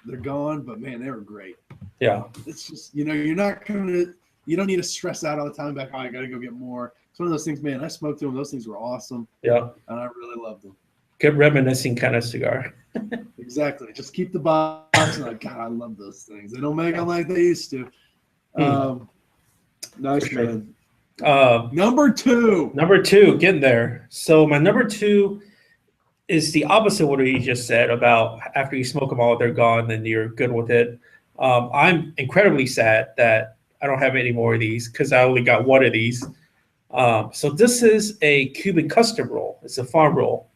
but, man, they were great. Yeah. It's just, you don't need to stress out all the time, like, oh, I got to go get more. It's one of those things, man, I smoked through them. Those things were awesome. Yeah. And I really loved them. Good reminiscing kind of cigar. Exactly. Just keep the box and like, God, I love those things. They don't make them like they used to. Nice, sure. man. Number 2, getting there. So my number 2 is the opposite of what you just said about after you smoke them all, they're gone, then you're good with it. I'm incredibly sad that I don't have any more of these because I only got one of these. So this is a Cuban custom roll. It's a farm roll.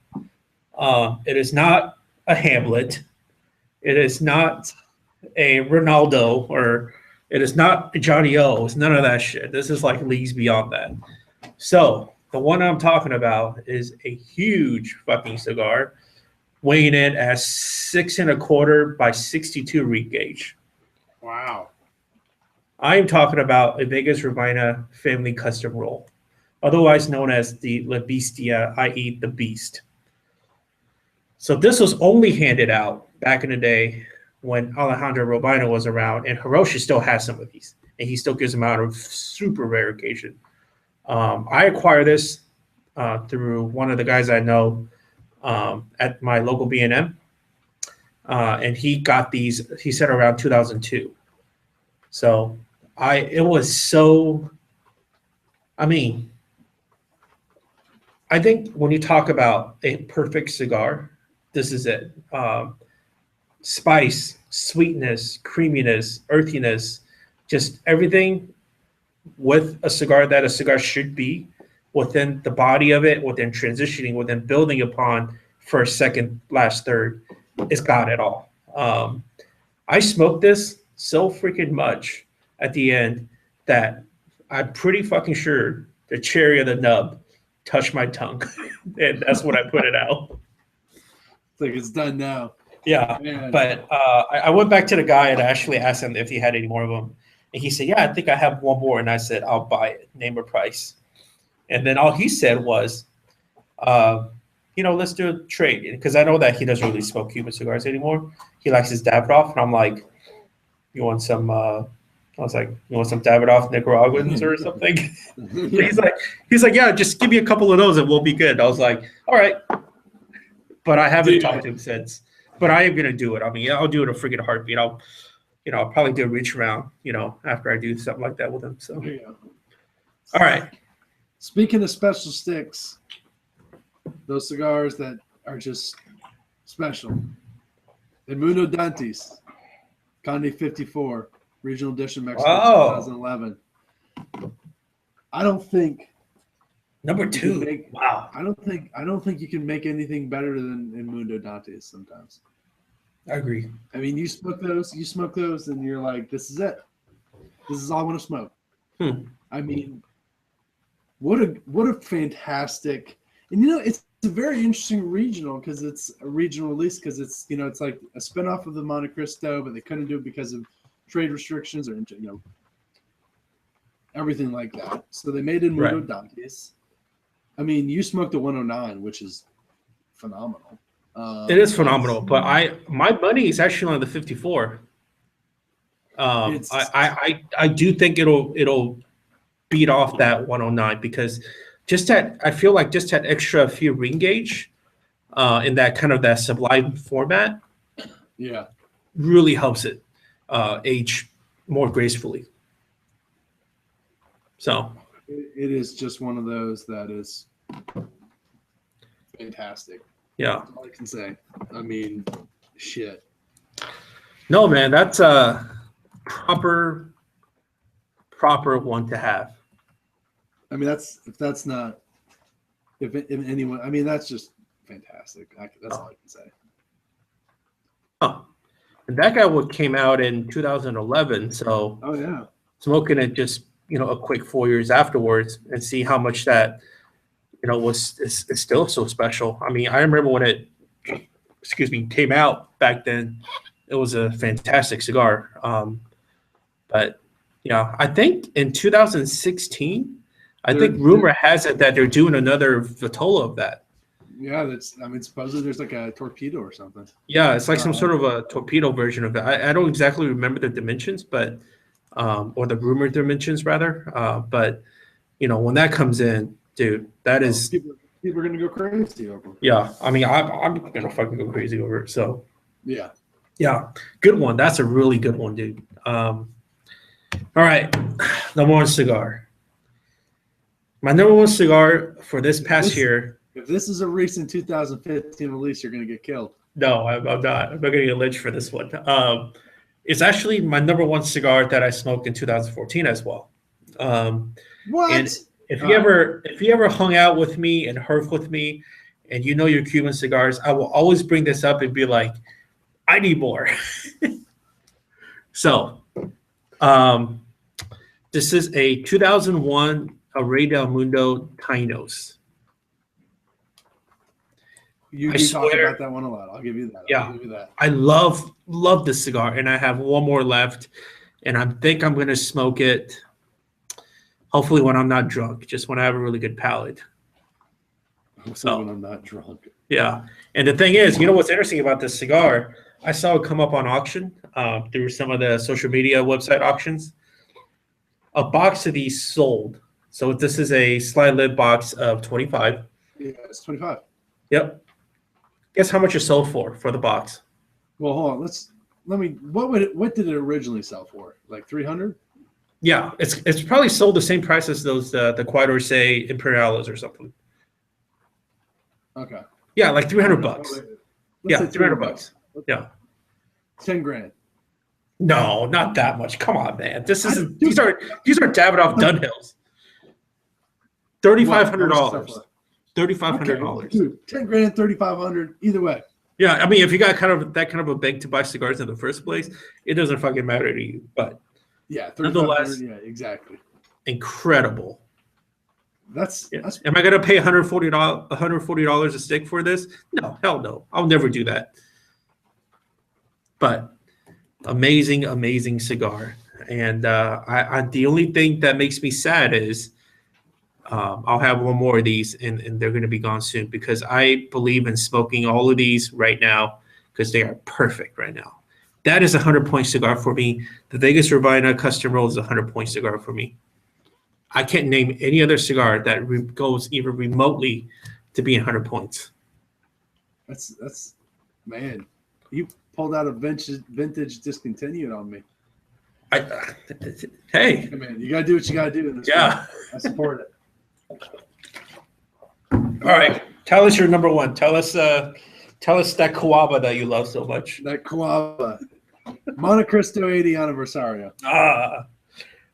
It is not a Hamlet. It is not a Ronaldo, or it is not a Johnny O. It's none of that shit. This is like leagues beyond that. So the one I'm talking about is a huge fucking cigar, weighing in at 6 1/4 by 62 ring gauge. Wow. I am talking about a Vegas Urbina family custom roll, otherwise known as the La Bestia, i.e. the Beast. So this was only handed out back in the day when Alejandro Robina was around, and Hiroshi still has some of these, and he still gives them out on super rare occasion. I acquired this through one of the guys I know at my local B&M, and he got these, he said around 2002. So I I think when you talk about a perfect cigar, this is it. Spice, sweetness, creaminess, earthiness, just everything with a cigar that a cigar should be within the body of it, within transitioning, within building upon first, second, last, third. It's got it all. I smoked this so freaking much at the end that I'm pretty fucking sure the cherry of the nub touched my tongue. And that's when I put it out. It's like it's done now. Yeah. Man. But I went back to the guy and I actually asked him if he had any more of them. And he said, yeah, I think I have one more. And I said, I'll buy it. Name a price. And then all he said was, let's do a trade. Because I know that he doesn't really smoke Cuban cigars anymore. He likes his Davidoff. And I'm like, you want some, I was like, you want some Davidoff Nicaraguans or something? Yeah. He's like, yeah, just give me a couple of those and we'll be good. I was like, all right. But I haven't talked to him since. But I am going to do it. I mean, I'll do it a freaking heartbeat. I'll probably do a reach around, after I do something like that with him. So, all right. Speaking of special sticks, those cigars that are just special. Edmundo Dantes, Conde 54, Regional Edition Mexico 2011. I don't think number 2. Wow. I don't think you can make anything better than Edmundo Dantes sometimes. I agree. I mean, you smoke those, and you're like, this is it. This is all I want to smoke. I mean, what a fantastic, and it's a very interesting regional because it's a regional release because it's it's like a spinoff of the Monte Cristo, but they couldn't do it because of trade restrictions or everything like that. So they made it Edmundo Dantes. I mean, you smoked the 109, which is phenomenal. It is phenomenal, but my money is actually on the 54. I do think it'll beat off that 109 because I feel like just that extra few ring gauge in that kind of that sublime format, really helps it age more gracefully. So it is just one of those that is fantastic. Yeah. That's all I can say. I mean, shit. No, man, that's a proper one to have. I mean, if anyone, I mean, that's just fantastic. That's all I can say. Oh, and that guy came out in 2011. So, oh yeah, smoking it just a quick 4 years afterwards, and see how much that is still so special. I mean, I remember when it, came out back then. It was a fantastic cigar. But I think in 2016, rumor has it that they're doing another Vitola of that. Yeah, supposedly there's like a torpedo or something. Yeah, it's like some sort of a torpedo version of it. I don't exactly remember the dimensions, but or the rumored dimensions rather. But when that comes in, dude, that is people are gonna go crazy over it. Yeah, I mean, I'm gonna fucking go crazy over it. So yeah, good one. That's a really good one, dude. All right, number one cigar. My number one cigar for this past year. If this is a recent 2015 release, you're gonna get killed. No, I'm not. I'm not gonna get lynched for this one. It's actually my number one cigar that I smoked in 2014 as well. What? And if you ever hung out with me and herf with me, and your Cuban cigars, I will always bring this up and be like, I need more. So, this is a 2001 Rey del Mundo Tainos. You talk about that one a lot. I'll give you that. Yeah, I love this cigar, and I have one more left, and I think I'm gonna smoke it. Hopefully, when I'm not drunk, just when I have a really good palate. So when I'm not drunk. Yeah, and the thing is, what's interesting about this cigar? I saw it come up on auction through some of the social media website auctions. A box of these sold. So this is a slide lid box of 25. Yeah, it's 25. Yep. Guess how much it sold for the box? Well, hold on. What did it originally sell for? Like 300? Yeah, it's probably sold the same price as those the Cuadro say Imperiales or something. Okay. Yeah, like $300. Yeah, say $300. Yeah. 10 grand. No, not that much. Come on, man. This is Dude. these are Davidoff Dunhills. $3,500. $3,500. Dude, 10 grand, 3,500. Either way. Yeah, I mean, if you got kind of a beg to buy cigars in the first place, it doesn't fucking matter to you. But yeah, nonetheless, yeah, exactly. Incredible. That's Am I gonna pay $140 a stick for this? No, hell no. I'll never do that. But amazing, amazing cigar. And I the only thing that makes me sad is I'll have one more of these and they're going to be gone soon because I believe in smoking all of these right now because they are perfect right now. That is a 100-point cigar for me. The Vegas Urbana Custom Roll is a 100-point cigar for me. I can't name any other cigar that goes even remotely to being 100 points. That's man, you pulled out a vintage discontinued on me. Hey, man, you gotta do what you gotta do in this. Yeah, I support it. All right, tell us your number one. Tell us that Kawaba that you love so much. That Kawaba, Montecristo 80 Anniversario.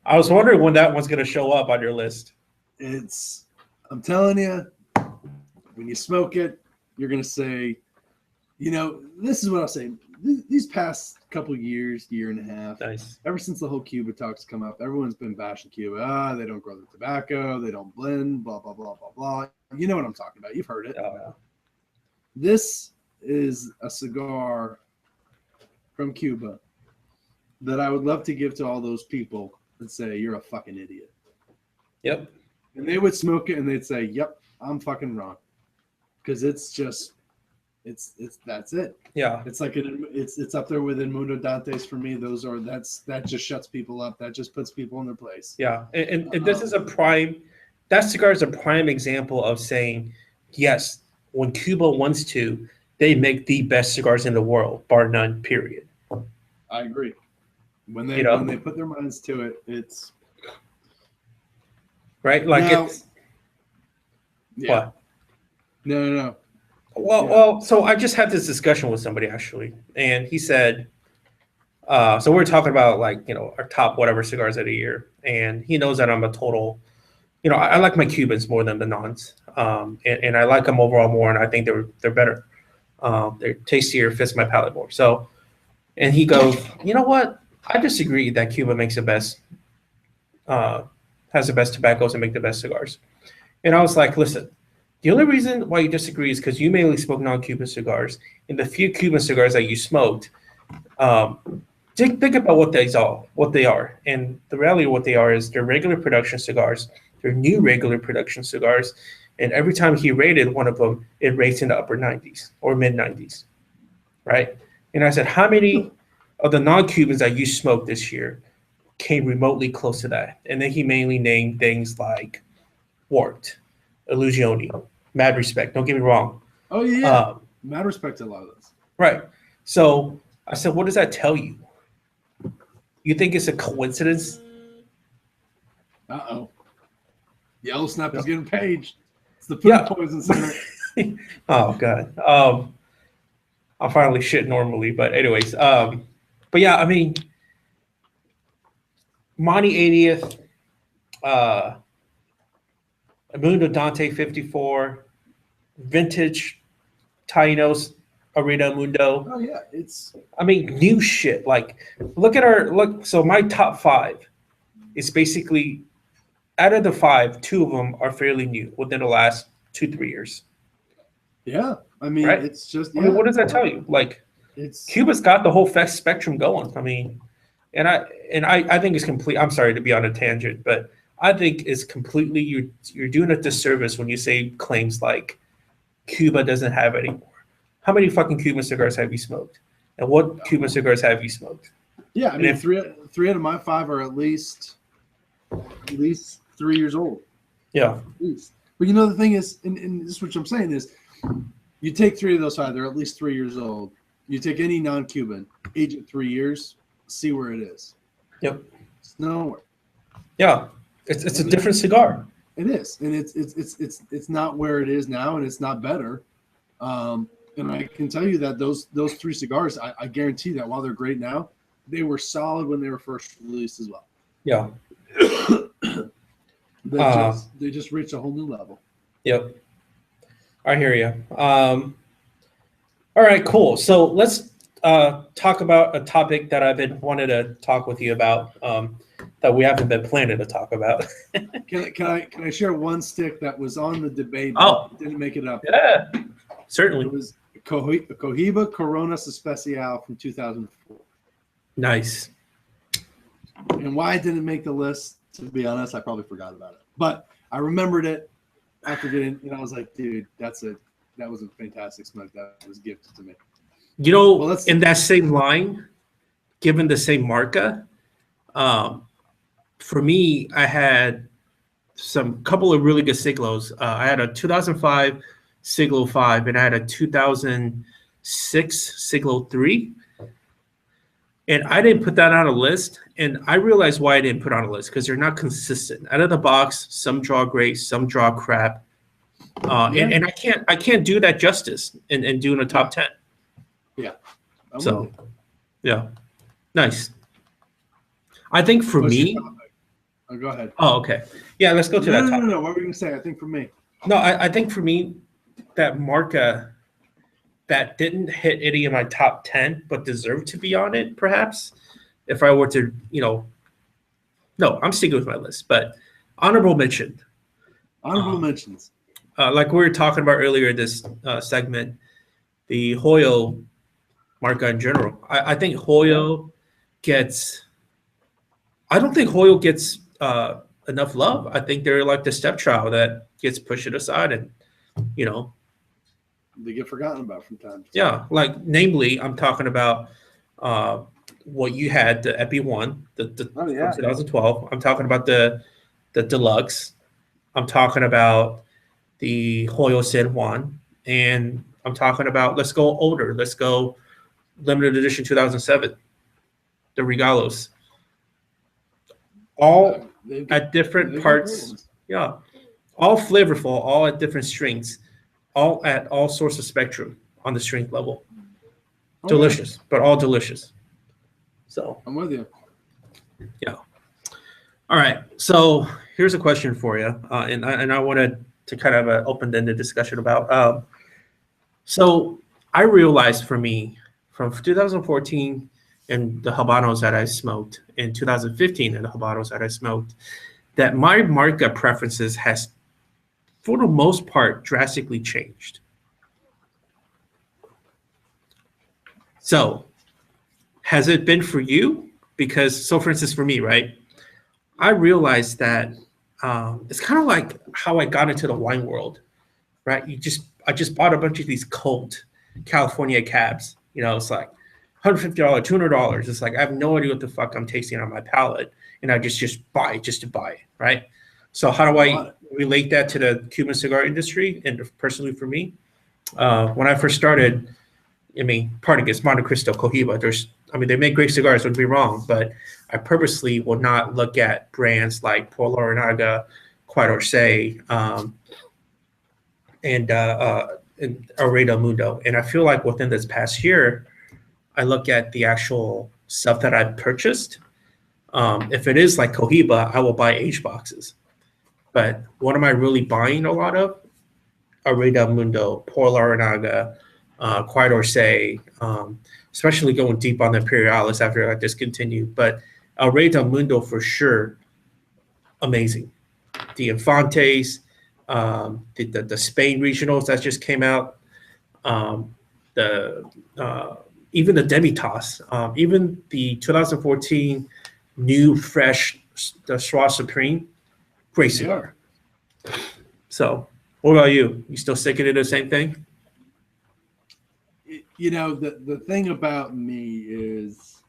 I was wondering when that one's gonna show up on your list. I'm telling you, when you smoke it, you're gonna say, this is what I'll say. These past couple years, year and a half, nice. Ever since the whole Cuba talks come up, everyone's been bashing Cuba. They don't grow the tobacco, they don't blend, blah blah blah blah blah. You know what I'm talking about. You've heard it. Oh, yeah. This is a cigar from Cuba that I would love to give to all those people and say, you're a fucking idiot. Yep. And they would smoke it and they'd say, yep, I'm fucking wrong. Because it's just, that's it. Yeah. It's like, it's up there with Mundo Dantes for me. That just shuts people up. That just puts people in their place. Yeah. And this is that cigar is a prime example of saying, yes, when Cuba wants to, they make the best cigars in the world, bar none, period. I agree. When they put their minds to it, it's right. Like now, it's yeah. What? No. Well, so I just had this discussion with somebody actually, and he said, so we're talking about our top whatever cigars of the year, and he knows that I'm a total, I like my Cubans more than the nons, and I like them overall more, and I think they're better, they're tastier, fits my palate more. So, and he goes, you know what? I disagree that Cuba makes the best, has the best tobaccos and make the best cigars. And I was like, listen, the only reason why you disagree is because you mainly smoke non-Cuban cigars. And the few Cuban cigars that you smoked, think about what they are. And the reality of what they are is they're regular production cigars. They're new regular production cigars. And every time he rated one of them, it rates in the upper 90s or mid 90s, right? And I said, how many of the non-Cubans that you smoked this year came remotely close to that? And then he mainly named things like Warped, Illusione, Mad Respect. Don't get me wrong. Oh, yeah. Mad Respect to a lot of those. Right. So I said, what does that tell you? You think it's a coincidence? Uh-oh. Yellow Snap is getting paged. It's the food poison cigarette. Oh, God. I'll finally shit normally. But anyways, but yeah, I mean, Monty 80th, Mundo Dante 54, vintage Tainos Arena Mundo. Oh yeah, new shit. Like, so my top 5 is basically, out of the 5, 2 of them are fairly new within the last 2-3 years. Yeah, I mean, right? It's just. Yeah. I mean, what does that tell you? Like, Cuba's got the whole spectrum going. I mean, and I think it's complete. I'm sorry to be on a tangent, but I think it's completely you're doing a disservice when you say claims like Cuba doesn't have it anymore. How many fucking Cuban cigars have you smoked? And what Cuban cigars have you smoked? Yeah, I mean, three out of my 5 are at least 3 years old. Yeah. At least. But the thing is, and this is what I'm saying is, you take 3 of those 5, they're at least 3 years old. You take any non-Cuban, age it 3 years, see where it is. Yep. It's nowhere. Yeah. It's a different cigar. It is, and it's not where it is now, and it's not better. And I can tell you that those three cigars, I guarantee that while they're great now, they were solid when they were first released as well. Yeah. They just reached a whole new level. Yep. I hear you. All right, cool. So let's talk about a topic that I've been wanting to talk with you about that we haven't been planning to talk about. Can I share one stick that was on the debate? Oh, didn't make it up. Yeah, certainly. It was Cohiba Corona Especial from 2004. Nice. And why it didn't make the list, to be honest, I probably forgot about it. But I remembered it after getting, I was like, dude, that was a fantastic smoke that was gifted to me. In that same line, given the same marca, for me, I had couple of really good Siglos. I had a 2005 Siglo 5, and I had a 2006 Siglo 3. And I didn't put that on a list. And I realized why I didn't put on a list, because they're not consistent. Out of the box, some draw great, some draw crap. And I can't do that justice in doing a top 10. Yeah. Yeah. Nice. I think for me. Oh, go ahead. Oh, okay. Yeah, let's go to that topic. No. What were you going to say? I think for me. No, I think for me, that marca that didn't hit any of my top 10, but deserved to be on it, perhaps, if I were to, no, I'm sticking with my list, but honorable mention. Honorable mentions. Like we were talking about earlier in this segment, the Hoyo marca in general. I think Hoyo gets enough love. I think they're like the stepchild that gets pushed aside, and they get forgotten about from time to time. Yeah, like namely, I'm talking about what you had, the Epi 1, from 2012. I'm talking about the Deluxe. I'm talking about the Hoyo San Juan, and I'm talking about, let's go older. Let's go limited edition 2007, the Regalos. All at different parts. Yeah. All flavorful, all at different strengths, all at all sorts of spectrum on the strength level. Delicious, but all delicious. So I'm with you. Yeah. All right. So here's a question for you, and I wanted to kind of an open-ended discussion about. So I realized for me, from 2014 and the Habanos that I smoked, in 2015 and the Habanos that I smoked, that my marca preferences has, for the most part, drastically changed. So has it been for you? Because, so for instance, for me, right, I realized that it's kind of like how I got into the wine world, right? I just bought a bunch of these cult California cabs. It's like $150, $200. It's like I have no idea what the fuck I'm tasting on my palate, and I just buy it just to buy it, right? So how do I relate that to the Cuban cigar industry? And personally for me, when I first started, Partagas, Monte Cristo, Cohiba, they make great cigars, don't be wrong, but I purposely will not look at brands like Por Laranaga, Cuatro Orce, and Array del Mundo. And I feel like within this past year, I look at the actual stuff that I've purchased. If it is like Cohiba, I will buy age boxes. But what am I really buying a lot of? Array del Mundo, Por Laranaga, Cuatro Orce, especially going deep on the Imperialis after I discontinued. But Array del Mundo for sure, amazing. The Infantes, the Spain regionals that just came out, even the Demitas, even the 2014 new fresh the Schwa Supreme, great cigar. So what about you? You still sticking to the same thing? The thing about me is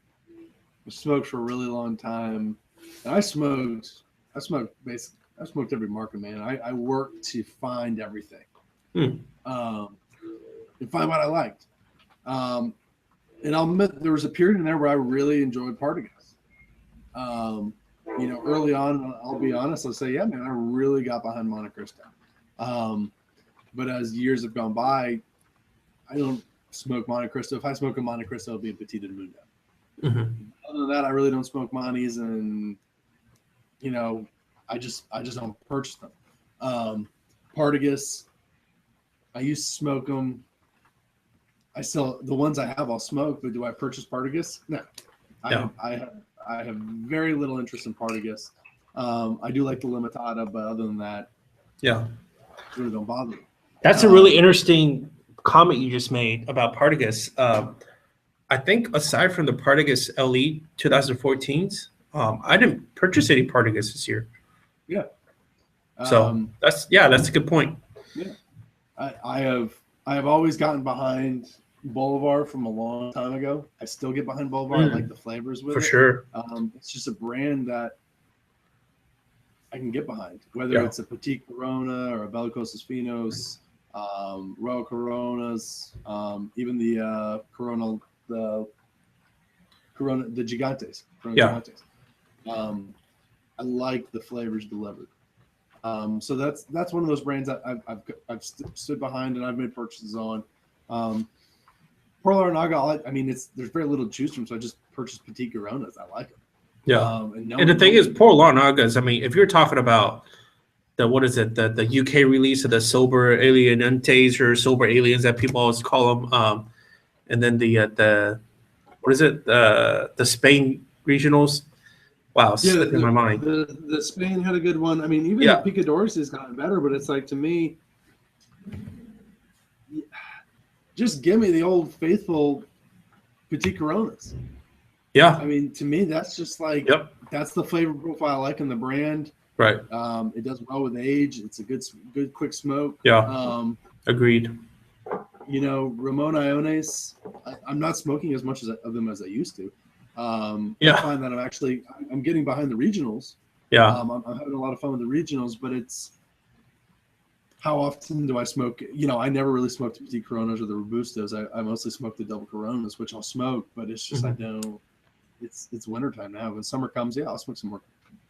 I smoked for a really long time, and I smoked every market, man. I worked to find everything, and find what I liked. And I'll admit there was a period in there where I really enjoyed Partagas. Early on, I'll be honest, I'll say, yeah, man, I really got behind Monte Cristo. But as years have gone by, I don't smoke Montecristo. If I smoke a Montecristo, it'll be a Petit del Mundo. Mm-hmm. Other than that, I really don't smoke Montes, and I just don't purchase them. Partagas, I used to smoke them. The ones I have, I'll smoke, but do I purchase Partagas? No. I have very little interest in Partagas. I do like the Limitada, but other than that, Yeah. it really don't bother me. That's a really interesting comment you just made about Partagas. I think aside from the Partagas LE 2014s, I didn't purchase any Partagas this year. Yeah. So that's a good point. Yeah. I have always gotten behind Bolivar from a long time ago. I still get behind Bolivar. I like the flavors with it. For sure. It's just a brand that I can get behind, whether it's a Petit Corona or a Bellicosas Finos, Royal Coronas, even the Corona, the Gigantes. Gigantes. I like the flavors delivered. So that's one of those brands that I've stood behind and I've made purchases on. Pearl Aranaga, there's very little to choose from, so I just purchased Petit Coronas. I like them. Yeah. And the thing is, Pearl Aranagas, if you're talking about the UK release of the Sober Alienantes or Sober Aliens that people always call them, and then the Spain regionals. Wow, slipped in my mind. The Spain had a good one. Even the Picadores has gotten better, but it's like, to me, just give me the old faithful Petit Coronas. Yeah. To me, that's just like, that's the flavor profile I like in the brand. Right. It does well with age. It's a good quick smoke. Yeah. Agreed. Ramon Iones, I'm not smoking as much of them as I used to. I find that I'm getting behind the regionals. Yeah. I'm having a lot of fun with the regionals, but it's how often do I smoke? I never really smoked the Petit Coronas or the Robustos. I mostly smoke the double Coronas, which I'll smoke, but it's just, I don't. It's wintertime now. When summer comes, I'll smoke some more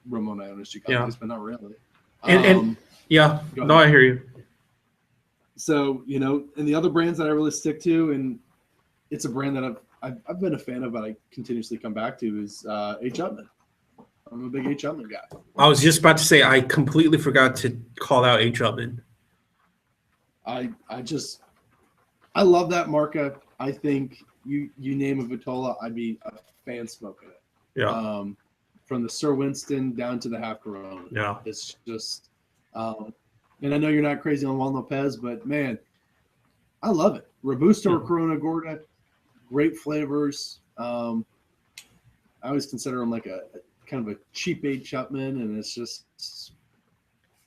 Ramon Iones Gigantes, but not really. I hear you. So, and the other brands that I really stick to, and it's a brand that I've been a fan of, but I continuously come back to, is H. Upman. I'm a big H. Upman guy. I was just about to say, I completely forgot to call out H. Upman. I love that marca. I think you name a Vitola, I'd be a fan smoking it. Yeah. From the Sir Winston down to the half Corona. Yeah. It's just, and I know you're not crazy on Juan Lopez, but man, I love it. Robusto or Corona Gorda, great flavors. I always consider them like a kind of a cheap H. Upman, and it's just,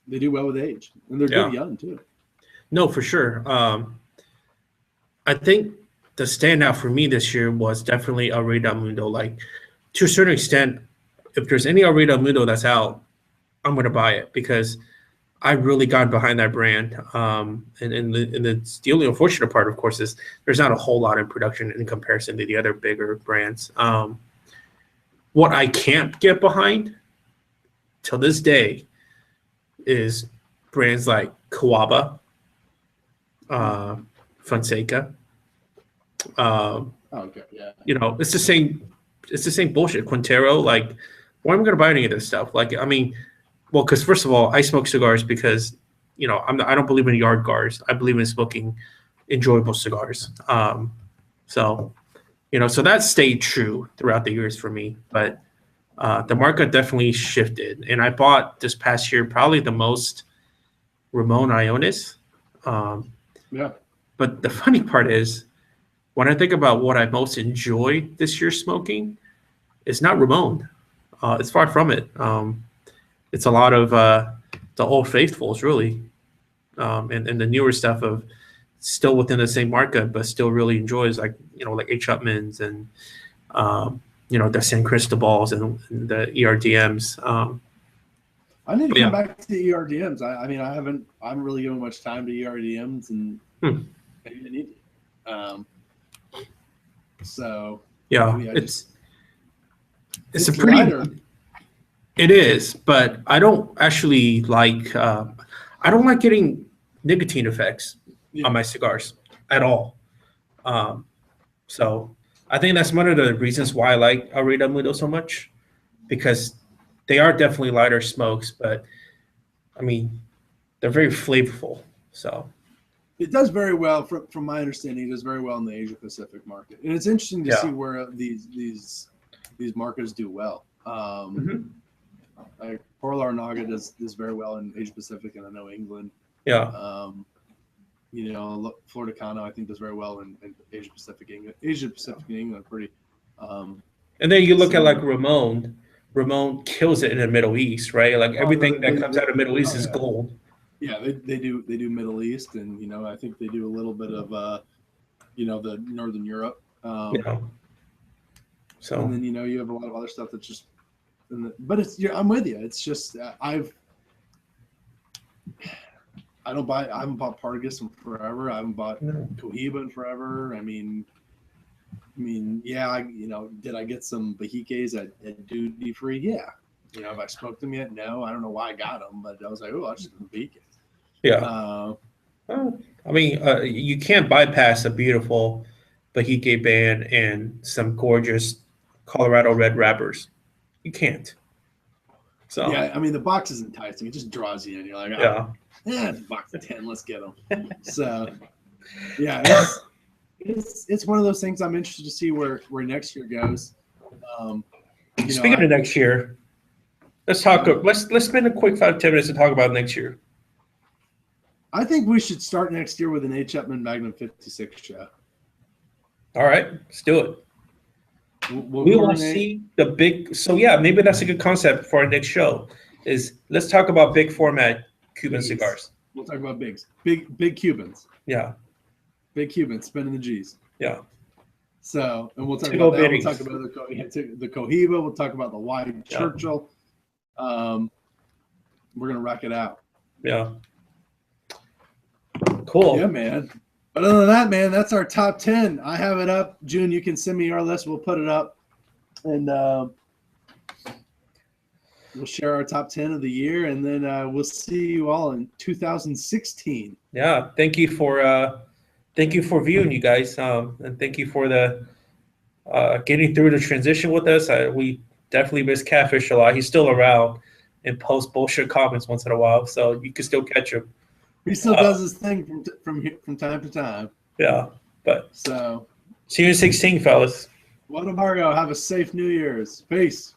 they do well with age, and they're good young too. No, for sure. I think the standout for me this year was definitely El Rey del Mundo. Like, to a certain extent, if there's any El Rey del Mundo that's out, I'm going to buy it because I really got behind that brand. And the only unfortunate part, of course, is there's not a whole lot in production in comparison to the other bigger brands. What I can't get behind till this day is brands like Kawaba, Fonseca. Okay, yeah. It's the same bullshit. Quintero, like, why am I gonna buy any of this stuff? Like, because first of all, I smoke cigars because, I don't believe in yard cigars. I believe in smoking enjoyable cigars. So that stayed true throughout the years for me. But the market definitely shifted, and I bought this past year probably the most Ramon Iones. But the funny part is, when I think about what I most enjoy this year smoking, it's not Ramon. It's far from it. It's a lot of the old faithfuls, really, and the newer stuff of still within the same market, but still really enjoys, like H. Upmans and the San Cristobals and the ERDMs. I need to come back to ERDMs. I haven't really given much time to ERDMs, and maybe I need to. So it's a pretty lighter. It is, but I don't actually like I don't like getting nicotine effects on my cigars at all. So I think that's one of the reasons why I like El Rey del Mundo so much, because they are definitely lighter smokes, but I mean, they're very flavorful. So it does very well, from my understanding. It does very well in the Asia Pacific market, and it's interesting to see where these markets do well. Like Por Larnaga does very well in Asia Pacific, and I know England. Yeah. You know, Florida Cano I think does very well in Asia Pacific, England. Asia Pacific and England are pretty. And then you look at like Ramon. Ramon kills it in the Middle East, right? Like everything that comes out of Middle East is gold. Yeah, they do Middle East, and you know, I think they do a little bit of you know, the Northern Europe. Yeah. So and then you know, you have a lot of other stuff that's just. But it's I'm with you. It's just I haven't bought Partagas in forever. I haven't bought Cohiba in forever. I mean, yeah, you know, did I get some Bahiques at duty free? Yeah. You know, have I smoked them yet? No. I don't know why I got them, but I was like, oh, I should have Bahiques. Yeah. I mean, you can't bypass a beautiful Bahique band and some gorgeous Colorado red wrappers. You can't. So yeah, I mean, the box is enticing. It just draws you in. You're like, oh, yeah, it's box of 10. Let's get them. So, yeah, it's one of those things I'm interested to see where next year goes. Speaking of next year, let's talk. Let's spend a quick 5-10 minutes to talk about next year. I think we should start next year with an A. Chapman Magnum 56 show. All right, let's do it. We want to see the big. So yeah, maybe that's a good concept for our next show. Is let's talk about big format Cuban cigars. We'll talk about big Cubans. Yeah, big Cubans spending the G's. Yeah. So, and we'll talk about that. We'll talk about the Cohiba. We'll talk about the wide Churchill. We're gonna rock it out. Yeah. Cool. Yeah, man. But other than that, man, that's our top 10. I have it up. June, you can send me our list. We'll put it up, and we'll share our top 10 of the year, and then we'll see you all in 2016. Yeah, thank you for viewing, you guys, and thank you for the getting through the transition with us. We definitely miss Catfish a lot. He's still around and posts bullshit comments once in a while, so you can still catch him. He still does his thing from time to time. Yeah, but so see you in 16, fellas. Well, Embargo, have a safe New Year's. Peace.